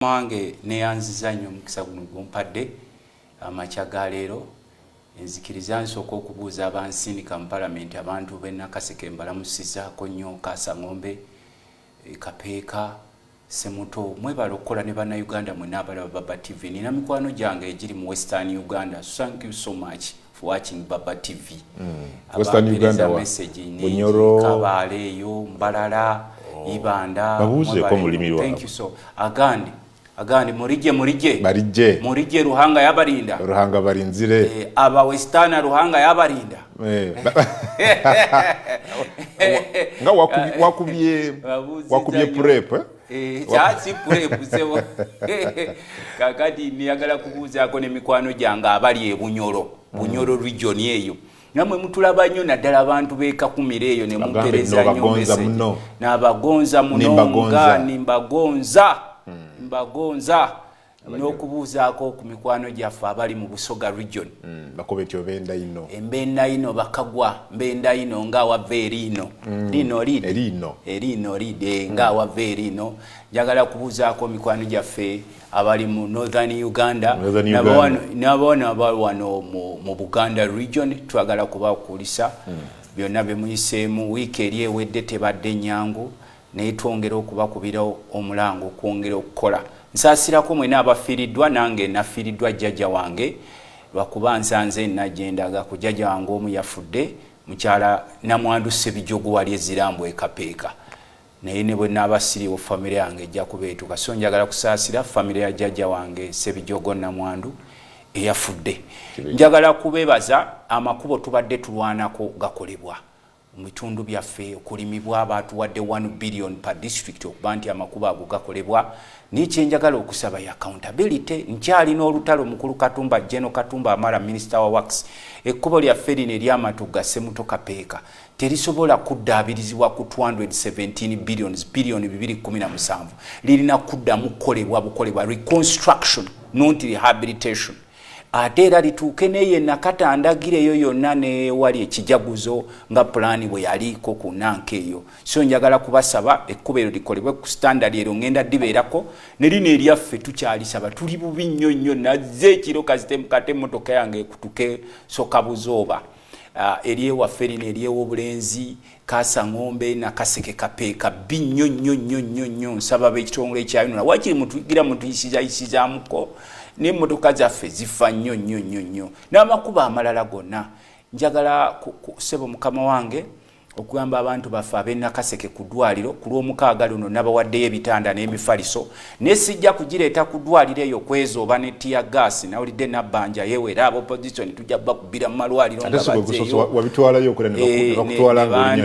Mange neyanziza nnyo mukisa guno gumpadde amachaga leero enzikiriza nsooka okubuuza abansinika mu parliament abantu b'Nakaseke mbalamusizaako nnyo Kaasa Ngombe Kapeeka Semuto mwebala okukola ne bannayuganda mwenna abalaba Baba TV. Nina mikwano gyange egiri mu Western Uganda. Thank you so much for watching Baba TV. Western Uganda wa Bunyoro Kabale eyo Mbalala Ibanda babuuze ko mulimi lwa. Thank you so agandi murije murije Ruhanga yabarinda Ruhanga barinzire aba Western Ruhanga yabarinda nga wakubye prep cyatsi prep sewo kakati niyagala kubuuza ko ne mikwano janga abali Bunyoro region eyo namwe mutulaba nnyo naddala abantu b'ekakumira eyo ne mupereza nnyo message n'abagonza munonga nimbagonza n'okubuuzaako ku mikwano gyaffe abali mu Busoga region bakobeti obenda ino embenda ino bakagwa mbenda ino nga wava erino erino lide nga wava erino njagala kubuuzaako mikwano gyaffe abali mu Northern Uganda n'abaana wano mu Buganda region twagala kubakulisa byonna bemuyiseemu wiiki eri ewedde tebadde nyangu naye twongera okubakubira omulango okwongera okukola nsaasirako mwena abafiiriddwa nange nafiiriddwa jjajja wange lwakuba nsanze nagendaga ku jjajja wange omu yafudde mukyala Namwandu Sebijogo wali ezirambu ekapeeka naye ne bwe naabasiriwo famire yange ejja kubeetuka so njagala kusaasira famire ya jjajja wange Sebijogo Namwandu eyafudde. Njagala kubeebaza amakubo tubadde tulwanako gakolebwa mu bitundu byaffe okulimibwa batuwadde 1 billion per district okuba nti amakubo ago gakolebwa n'ekyenjagala okusaba ya accountability. Nkyali n'olutalo mukulu Katumba General Katumba Amara Minister wa Works ekkubo lyaffe lino ery'amatuga Semuto Kapeeka terisobola kuddaabirizibwa ku 217 billions 217 lirina kuddamu kukolebwa reconstruction not rehabilitation. Ate era lituuke neye nakatandagireyo yonna ne wali ekijaguzo nga pulaani bwe yaliko ku nanka eyo. So njagala kubasaba ekkubo eryo likolebwe ku standard ero ngenda dibeerako ne lino eryaffe tukyalisaba tuli bubi nnyo nnyo nazze ekiro kate emmotoka yange ekutuke soka buzooba eryewaffe lino eryew'obulenzi Kaasa Ngombe Nakaseke Kapeeka binnyo nnyo nsaba b'ekitongole ekyayinula wakiri mutugira mutuyisizaamuko n'emmotoka zaffe zifa nnyo n'amakubo amalala gonna. Njagala kusebo mukama wange okugamba abantu baffe ab'Nakaseke ku ddwaliro ku lw'omukaaga luno nabawaddeyo ebitanda n'emifaliso ne sijja kugireeta ku ddwaliro eyo kwezooba ne tiya gaasi nawulidde nabbanja yeewera abo opposition tujja bakubira mu malwaliro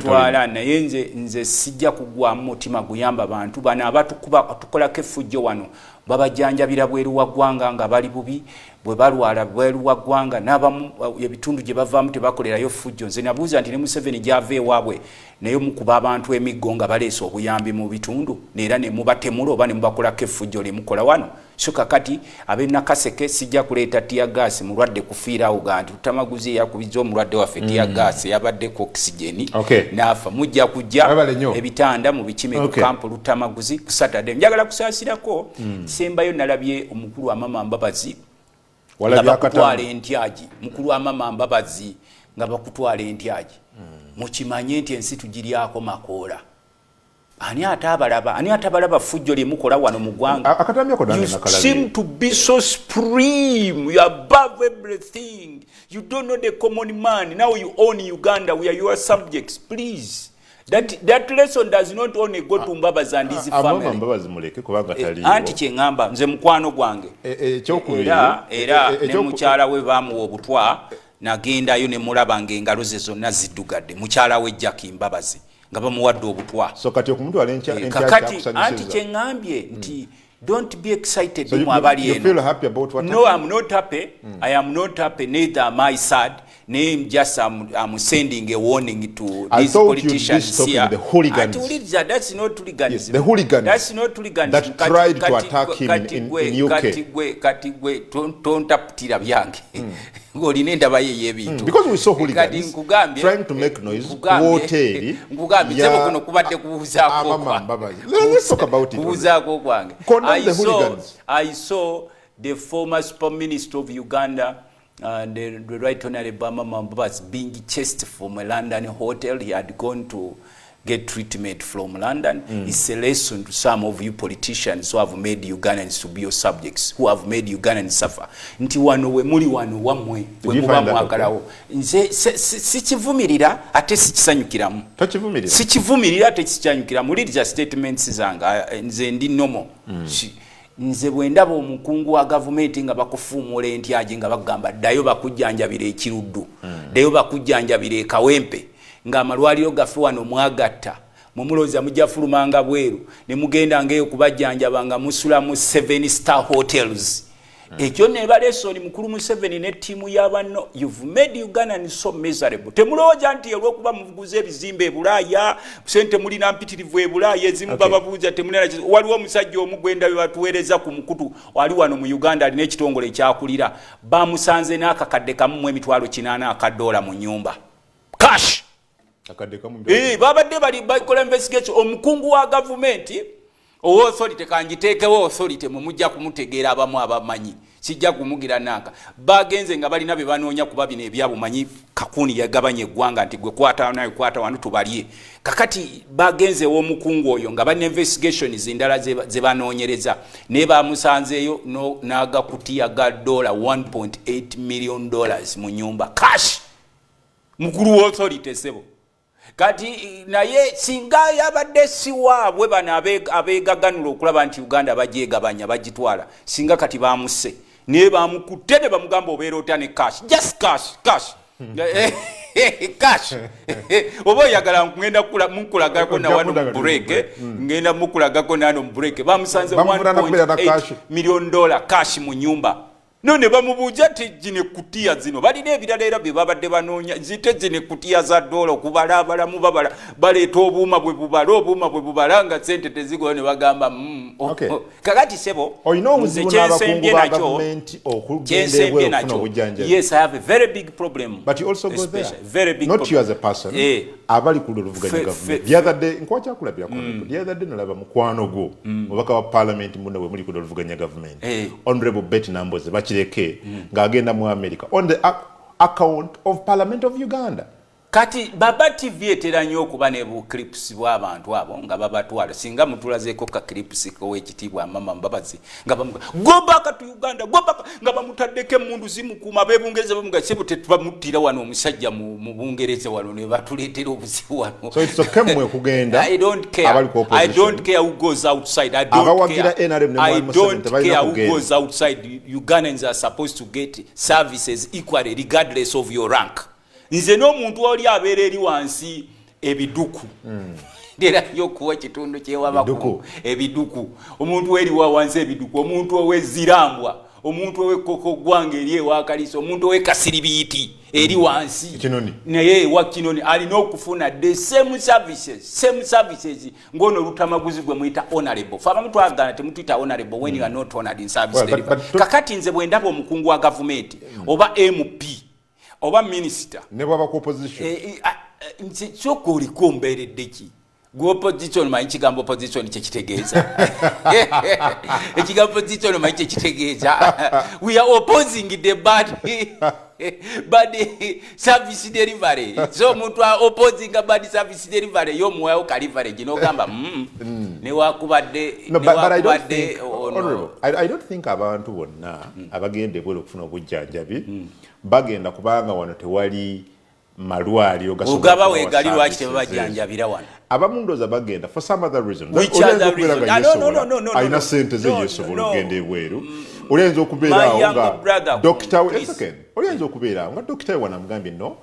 nga naye nze sijja kugwamu mutima guyamba abantu bano abatukolako effujjo wano babajjanjabira bweru wa ggwanga nga bali bubi bwe balwala bweru wa ggwanga n'abamu ebitundu gye bavaamu tebakolerayo ffujjo. Nze nabuuza nti ne Museveni gy'ava ewaabwe naye mukuba abantu emiggo nga baleese obuyambi mu bitundu neera ne mubatemula oba ne mubakolako effujjo limukola wano. So kakati ab'Nakaseke sijja kuleeta tiya gaasi mulwadde kufiirawo ganti Luttamaguzi eyakubiza omulwadde waffe tiya gaasi yabaddeko okisigeni n'afa mujja kujja ebitanda mu bikime ku kampu Luttamaguzi ku Saturday. Njagala kusaasirako sembayo nalabye omukulu wa Mama Mbabazi nga bakutwala entyaji mukulu wa Mama Mbabazi nga bakutwala entyaji mukimanye nti ensi tugiryako makoola. Ani atabalaba fujjo limukola wano mu ggwanga. You seem to be so supreme. You are above everything. You don't know the common man. Now you own Uganda. We are your subjects. Please. That lesson does not only go to Mbabazi and his family. Anti kyengamba nze mukwano gwange. Era ne mukyala we baamuwa obutwa nagendayo ne mulaba ng'engalo ze zonna ziddugadde. Mukyala we Jackie Mbabazi nga bamuwadde obutwa. So kati okumuntu kakati anti kyengambye nti don't be excited mu abali eno. You feel happy about what? No, I'm not happy. I am not happy. Neither am I sad. I'm sending a warning to these politicians here. The hooligans. That's not hooligans. Yes, the hooligans. That's not hooligans. That tried to attack him in UK. Katigwe, don't taptira byange. Because we saw hooligans trying to make noise. Let's talk about it. the hooligans. I saw the former Super Minister of Uganda, the Right Honorable Mbabazi, being chased from a London hotel. He had gone to get treatment from London. It's a lesson to some of you politicians who have made Ugandans to be your subjects, who have made Ugandans suffer. Nti wano we muli wano wamwe we muba mwakalawo. Nze sikivumirira ate sikisanyukiramu. Takivumirira. Sikivumirira ate sikisanyukiramu. Liriza statements zanga nze ndi nomo. Nze bwendaba omukungu wa government nga bakufuumula entyaje nga bagamba ddayo bakujjanjabira ekiruddu. Ddayo bakujjanjabira ekawempe. Nga amalwaliro gaffe wano mwagatta mumuloza mujja fulumanga bweru ne mugenda ngeyo kubajjanjaba nga musula mu 7-star hotels. Ekyo ne balesoni mukulu mu 7 ne timu y'abanno. You've made Uganda so miserable. Temulowooza nti olw'okuba muvuguza ebizimbe e Bulaaya sente mulina mpitirivu e Bulaaya ezimu bababuuza temulina. Waliwo omusajja omu gwenda bye batuweereza ku mukutu wali wano mu Uganda alina ekitongole ekyakulira bamusanze n'akakadde kamu mu emitwalo 80 akadola mu nyumba cash. Babadde bali bakola investigation omukungu wa government authority kanjiteekewo authority mumujja kumutegeera abamu abamanyi sijja kumugira nanka bagenze nga balina be banoonya kuba bino ebyabumanyi kakuni yagabanye eggwanga nti gwe kwata nayo kwata wanu tubalye kakati bagenze w'omukungu oyo nga balina investigation zindala ze banoonyereza ne bamusanzeeyo n'agakutiya ga $1.8 million mu nyumba cash mukulu wa authority sebo. Kati naye singa yabadde siwaabwe bana abeegaganula okulaba nti Uganda bagyegabanya bagitwala singa kati bamuse naye bamukutte ne bamugamba obeera otya ne cash just cash cash oba oyagala ngenda mukulagako na wano mu break ngenda mukulagako nano mu break bamusanze $1.8 million cash mu nyumba. None bamubuuza ati gine kutiya zino balina ebirala era bye babadde banoonya zite zine kutiya za dola okubala abalamu babala baleeta obuuma bwe bubala nga sente tezigoyo ne bagamba kakati sebo olina obuzibu n'abakungu ba gavumenti okugenda ebweru okufuna obujjanjabi. Yes, I have a very big problem. But you also go there. Very big not problem. You as a person. Abali ku luvuganya gavumenti. The other day nkwacha kulabira kono. The other day nalaba mukwano go mubaka wa parliament munne we muli ku luvuganya gavumenti. Honorable Betty Namboze bachireke ngagenda mu America on the account of Parliament of Uganda. Kati baba TV etera nnyo okuba ne bu clips bw'abantu abo nga babatwala singa mutulazeeko ka clips ko ekitibwa mama Mbabazi nga bamuga go back to Uganda go back nga bamutaddeke mundu zimukuuma bebungereza bamuga sebo tetubamutira wano omusajja mu bungereza wano ne batuleetera obuzibu wano. So it's okay mwe kugenda. I don't care who goes outside. I don't care who goes outside. Ugandans are supposed to get services equally regardless of your rank. Nze n'omuntu oli abeera eri wansi ebiduku ndera yokuwa kitundu kyewabako ebiduku omuntu eri wa wansi ebiduku omuntu owezirambwa omuntu owekoko gwange eri ewakaliso omuntu owekasiribiiti eri wansi naye wa kinoni alina okufuna the same services ngono Luttamaguzi gwe muyita honorable faba mutwagana temutuyita honorable when you are not honored in service delivery. Kakati nze bwe ndaba omukungu wa government oba MP oba minister ne baba ku opposition nti chokoli komberedde ki go opposition manyi kigambo opposition kitegeeza ekigambo opposition manyi kitegeeza we are opposing the bad service delivery so omuntu opposing bad service delivery yo muwayo kalivery gino gamba ne wakubadde I don't think abantu bonna abagende bwelo kufuna obujjanjabi bagenda kubanga wano tewali malwaliro gasobola wegalirwa kite babajjanjabira wano abamundoza bagenda for some other reason. Which other reason? No. Aina sente ze yesobola ogende ebweru olenzo okubeera nga doctor olenzo okubeera nga doctor wanamugambye no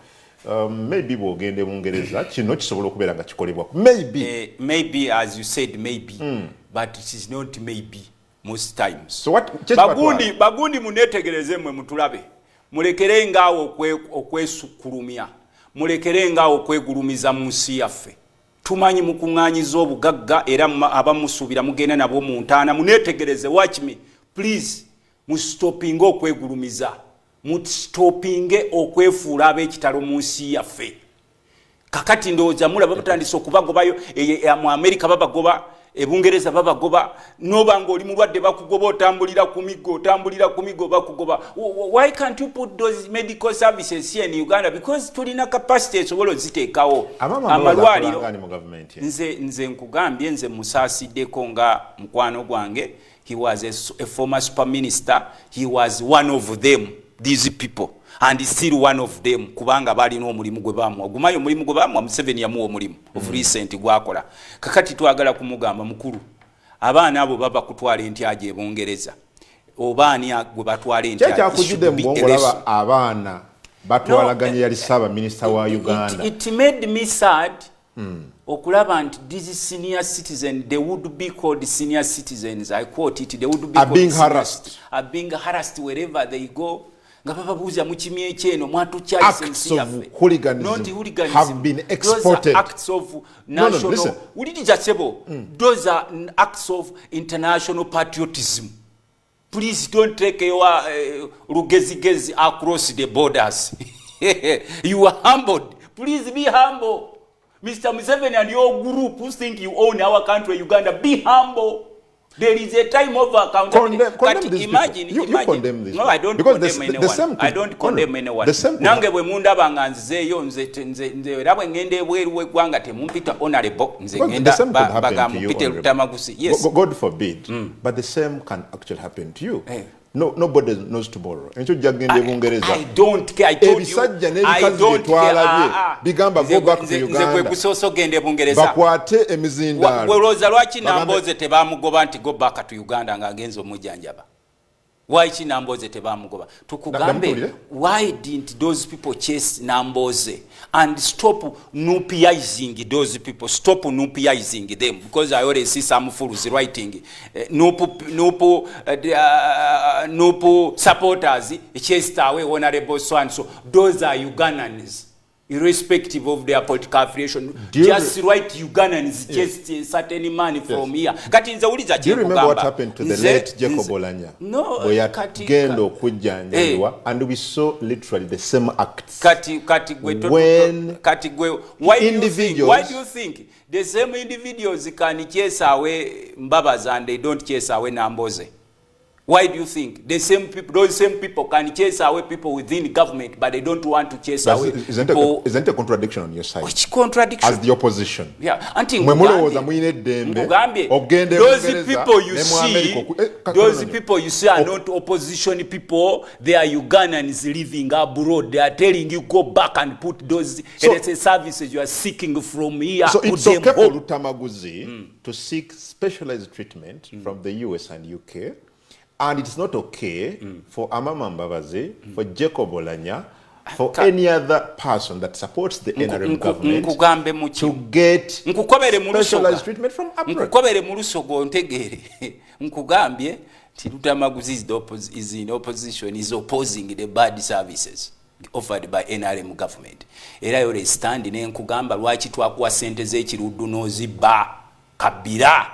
maybe bwogende bungereza kino kisobola okubeera nga kikolebwa maybe as you said maybe but it is not maybe most times. So what bagundi munetegereze mwe mutulabe mulekere ngaawo okwesukulumya mulekere ngaawo okwegulumiza mu nsi yaffe tumanyi mukuŋŋaanyiza obugagga era abamusuubira mugenda nabo mu ntaana munetegereze watch me please mustopinge okwegulumiza mustopinge okwefuula ab'ekitalo mu nsi yaffe kakati ndowooza mulaba batandise okubagobayo mu Amerika babagoba ebungereza babagoba nobanga oli mulwadde bakugoba otambulira ku migo bakugoba. Why can't you put those medical services here in Uganda? Because tulina capacity esobola ziteekawo amalwaliro. Nze nkugambye nze musaasiddeko nga mukwano gwange. He was a former super minister. He was one of them, these people. And he's still one of them. Kubanga bali no mulimu gwe bamwa. Gumayo mulimu gwe bamwa Museveni yamuwa omulimu of recent gwakola. Kakati twagala kumugamba mukuru. Abaana abo baba kutwala ntyaje ebongereza. Obaani gwe batwala ntyaje. Kya kujide mbongola abaana batwalaganye yali saba minister wa Uganda. It made me sad. Okulaba nti these senior citizens, they would be called senior citizens. I quote it. They would be called being harassed. Are being harassed wherever they go. Ngababuza mu kimye kyeno mwatu kyali acts of hooliganism have been exported. Acts of national those are acts of international patriotism. Please don't take your rugezigezi across the borders. You are humbled. Please be humble. Mr. Museveni and your group who think you own our country, Uganda, be humble. There is a time of accountability. Imagine. You condemn this. No, I don't condemn anyone. I don't condemn anyone. Nange bwe mundaba nga nzeyo nze rabwe ngende bweru wegwanga temumpita honorable nze ngenda bagampite Luttamaguzi. Yes. God forbid. But the same can actually happen to you. No, nobody knows tomorrow. Encho jagende bungereza. I don't care. I told you. I don't care. Bigamba go back to Uganda. Nze kwe kusoso gende bungereza. Bakwate emizindalo. Weroza lwaki namboze tebamugoba nti go back to Uganda nga agenzo mujanjaba. Why Namboze tebamugoba? Tukugambe, why didn't those people chase Namboze and stop nupiizing those people? Stop nupiizing them, because I already see some fools writing nupu supporters chased away honorable so and so. Those are Ugandans, irrespective of their political affiliation. Just write Ugandans, just certain money from here. Do you remember what happened to the late Jacob Olanya? No. And we saw literally the same acts. When why do you think the same individuals can chase away Mbabazi and they don't chase away Namboze? Why do you think the same people, those same people can chase away people within government, but they don't want to chase away people? Isn't a contradiction on your side? Which contradiction? As the opposition. Yeah. Those people you see are not opposition people. They are Ugandans living abroad. They are telling you go back and put those services you are seeking from here. So it's okay for Luttamaguzi to seek specialized treatment from the US and UK. And it's not okay for Mbabazi, for Jacob Olanya, for any other person that supports the NRM government to get specialized treatment from abroad. Luttamaguzi is in opposition, is opposing the bad services offered by NRM government. Era yore stand in nkugamba lwaki twakuwa sente z'ekirudu n'ozibba kabira.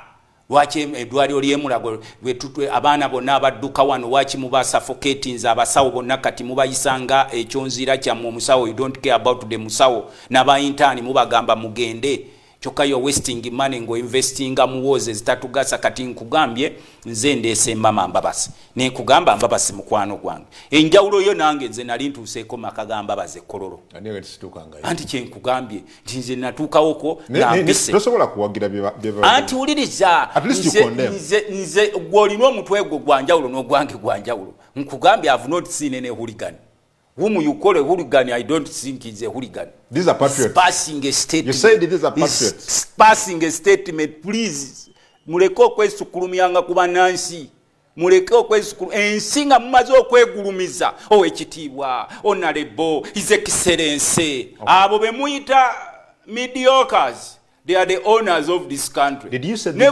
Lwaki edwaliro ly'emulago wetutwe abaana bonna abadduka wano lwaki muba suffocating abasawo bonna kati mubayisanga ekyonzira kyammwe omusawo, you don't care about the musawo n'aba intern mubagamba mugende kyokka yo wasting money ngo investinga mu woze zitatugasa. Kati nkugambye nze ndeese mama Mbabazi ne nkugamba Mbabazi mukwano gwange enjawulo yo nange nze nali ntuuseeko makagamba Mbabazi kololo anti kye nkugambye nti nze natuukawo ko ngambise tosobola kuwagira bye anti uliriza nze gwolina omutwe gwo gwanjawulo n'ogwange gwanjawulo. Nkugambye I've not seen any hooligan. Whom you call a hooligan, I don't think he's a hooligan. These are patriots. Passing a statement. You said these are patriots. Passing a statement, please. Muleko kwesukulumianga kuba nansi. Muleko kwesukulu ensinga mumaze okwegulumiza. Ekitiibwa, honorable, his excellency. Abo be muyita mediocres. They are the owners of this country. Did you say these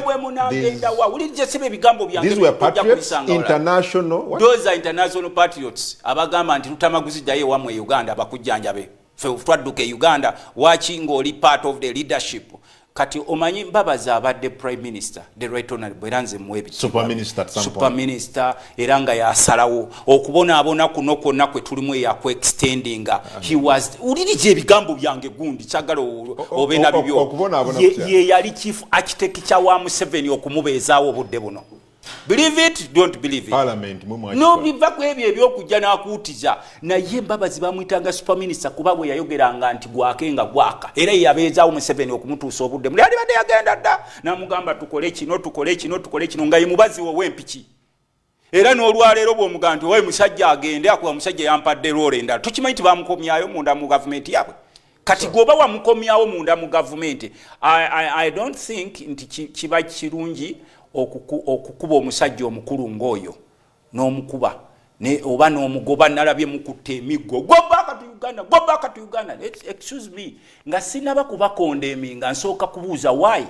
were patriots? International? What? Those are international patriots. Abagamba nti Luttamaguzi daye wamwe Uganda abakujjanjabe. Fe twadduke Uganda watching oli part of the leadership. kati omanyi Mbabazi abadde prime minister the right honorable Eranze Mwebi super minister at some super point. minister eranga yasalawo okubona abona kuno kwonna kwe tulimu ya ku extending he was ulirije ebigambo byange gundi kyagala obena bibyo okubona abona ye yali chief architect kya wa Museveni okumubeezaawo obudde buno. Believe it, don't believe it. Parliament no biva ku ebyo ebyokujja n'akuutiza naye Mbabazi bamuyitanga super minister kuba bwe yayogeranga nti gwakenga gwaka era yabeezaawo Museveni okumutuusa obudde muli ali badde yagenda dda n'amugamba tukole kino nga ye mubazi w'empiki era n'olwaleero bw'omugamba nti owe musajja agende akuba musajja yampadde roole endala tukimanyi nti bamukomyayo munda mu gavumenti yaabwe kati gwoba wamukomyawo munda mu gavumenti. I don't think nti kiba kirungi okukuba omusajja omukulu ng'oyo n'omukuba oba n'omugoba nalabye mukutte emiggo go back to Uganda. Excuse me nga sinaba kubakondeemi nga nsooka kubuuza why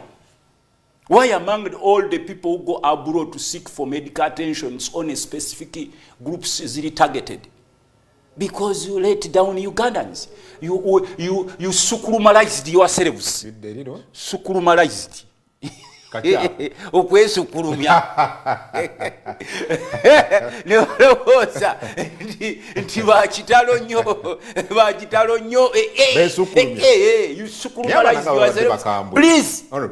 among all the people who go abroad to seek for medical attentions on a specific groups is targeted? Because you let down Ugandans. You sukrumalized yourselves. Sukrumalized. Okwesukurumya neolowooza nti bakitalo nnyo you sukrumalize yourselves.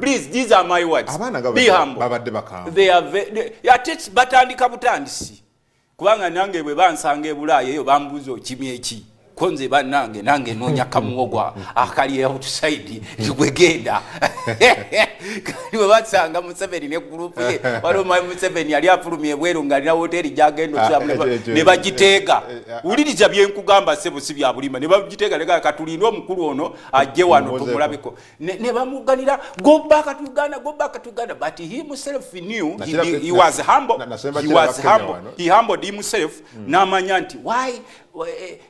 Please these are my words. Be humble. They are batandika butandisi kubanga nange bwe bansanga e Bulaaya eyo bambuuza okimi eki konze banange nange noonya kamuwogwa akali outside ligwegenda kali bwe bansanga Museveni ne group ye waliwo Museveni yali afulumye bweru nga alina hoteri gyagenda ne bagiteega uliriza bye nkugamba sebo si bya bulima ne bagiteega lega katulinde omukulu ono ajje wano tumulabeko ne bamuganira go back to Uganda but he himself knew he was humble. He humbled himself n'amanya nti why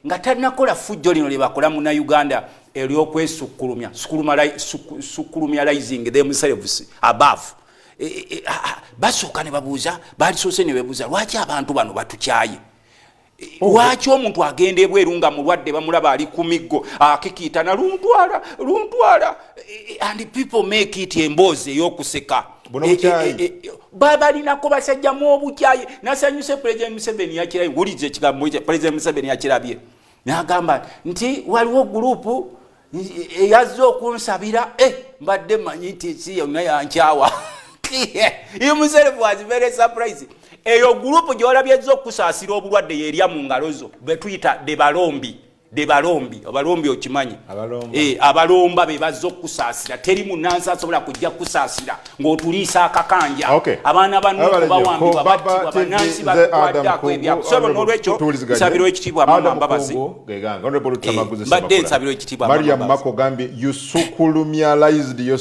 nga tannakola fujjo lino lye bakola mu Uganda ery'okwesukkulumya rising themselves above. Basooka ne babuuza balisoose ne bebuuza lwaki abantu bano batukyaye lwaki omuntu agenda ebweru nga mulwadde bamulaba ali ku miggo akikiitana luntwala and people make it emboozi ey'okuseka babalinako basajjamu obukyayi nasanyuse President Museveni yakirabye wulize ekigambo President Museveni yakirabye n'agamba nti waliwo gurupu eyazze okunsabira mbadde manyi nti si yonna yankyawa. He himself was very surprised. Eyo gurupu gy'olabyezza okusaasira obulwadde yerya mu ngalo zo betuyita abalombi okimanyi abalomba be bazza okusaasira teri munnansi asobola kujja kusaasira ng'otuliisa akakanja abaana banno bawambibwa battibwa bannansi bakwaddeako ebyabo so n'olwekyo nsabirwa ekitiibwa Mama Mbabazi mbadde nsabirwa ekitiibwa Maria Mako gambye you sukulumyalized